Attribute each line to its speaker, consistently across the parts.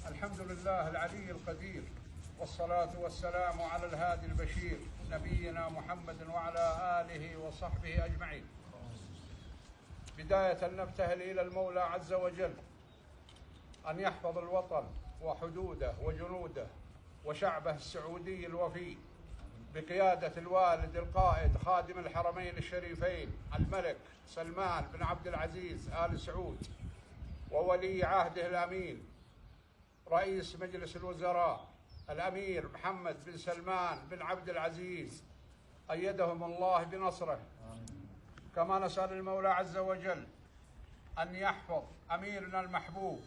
Speaker 1: الحمد لله العلي القدير، والصلاة والسلام على الهادي البشير نبينا محمد وعلى آله وصحبه أجمعين. بداية نبتهل إلى المولى عز وجل أن يحفظ الوطن وحدوده وجنوده وشعبه السعودي الوفي بقيادة الوالد القائد خادم الحرمين الشريفين الملك سلمان بن عبد العزيز آل سعود، وولي عهده الأمين رئيس مجلس الوزراء الأمير محمد بن سلمان بن عبد العزيز، أيدهم الله بنصره. كما نسأل المولى عز وجل أن يحفظ أميرنا المحبوب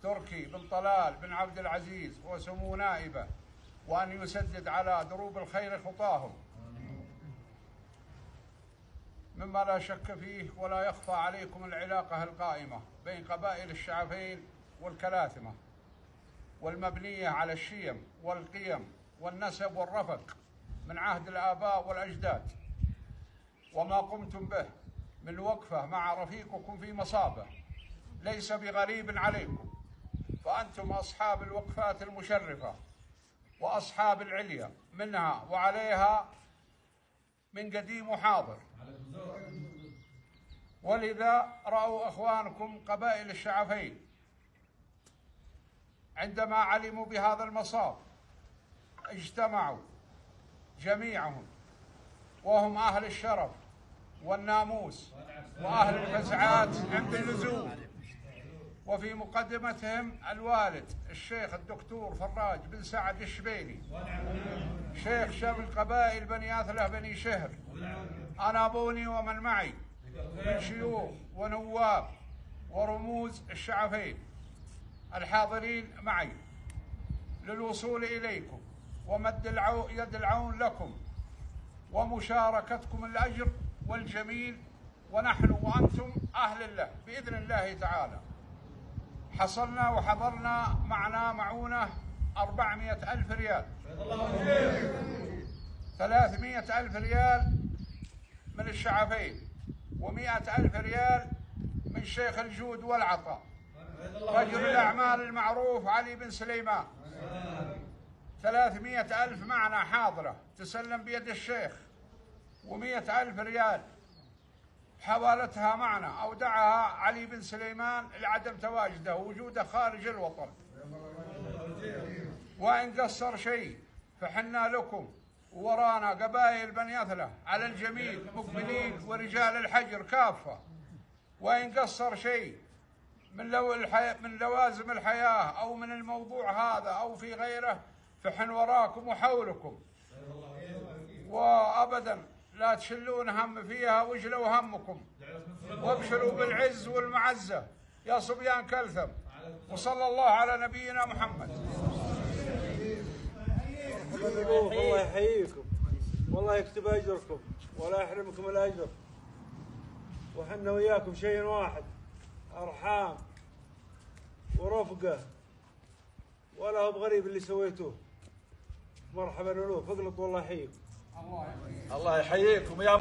Speaker 1: تركي بن طلال بن عبد العزيز وسمو نائبه، وأن يسدد على دروب الخير خطاهم. مما لا شك فيه ولا يخفى عليكم العلاقة القائمة بين قبائل الشعفين والكلاثمة، والمبنية على الشيم والقيم والنسب والرفق من عهد الآباء والأجداد، وما قمتم به من وقفة مع رفيقكم في مصابه ليس بغريب عليكم، فأنتم أصحاب الوقفات المشرفة وأصحاب العليا منها وعليها من قديم وحاضر. ولذا رأوا أخوانكم قبائل الشعفين عندما علموا بهذا المصاب اجتمعوا جميعهم، وهم أهل الشرف والناموس وأهل الفزعات عند اللزوم، وفي مقدمتهم الوالد الشيخ الدكتور فراج بن سعد الشبيلي شيخ شمل قبائل بني أثله بني شهر، أنابوني ومن معي من شيوخ ونواب ورموز الشعفين الحاضرين معي للوصول إليكم ومد يد العون لكم ومشاركتكم الأجر والجميل، ونحن وأنتم أهل له بإذن الله تعالى. حصلنا وحضرنا معنا معونة 400,000 ريال، 300,000 ريال من الشعفين، و100,000 ريال من شيخ الجود والعطاء رجل الأعمال المعروف علي بن سليمان. 300,000 معنا حاضرة تسلم بيد الشيخ، و100,000 ريال حوالتها معنا أودعها علي بن سليمان لعدم تواجده ووجوده خارج الوطن. وإن قصر شيء فحنا لكم، ورانا قبائل بني أثله على الجميل مقبلين ورجال الحجر كافة. وإن قصر شيء من لوازم الحياة أو من الموضوع هذا أو في غيره فحن وراكم وحولكم، وأبدا لا تشلون هم فيها واجلوا همكم، وابشروا بالعز والمعزة يا صبيان كلثم. وصلى الله على نبينا محمد.
Speaker 2: الله يحييكم والله يكتب أجركم ولا يحرمكم الأجر، وحنا وياكم شيء واحد، أرحام ورفقة، ولا هو بغريب اللي سويتوه. مرحبا له، فقلط والله يحييكم.
Speaker 3: الله يحييكم يا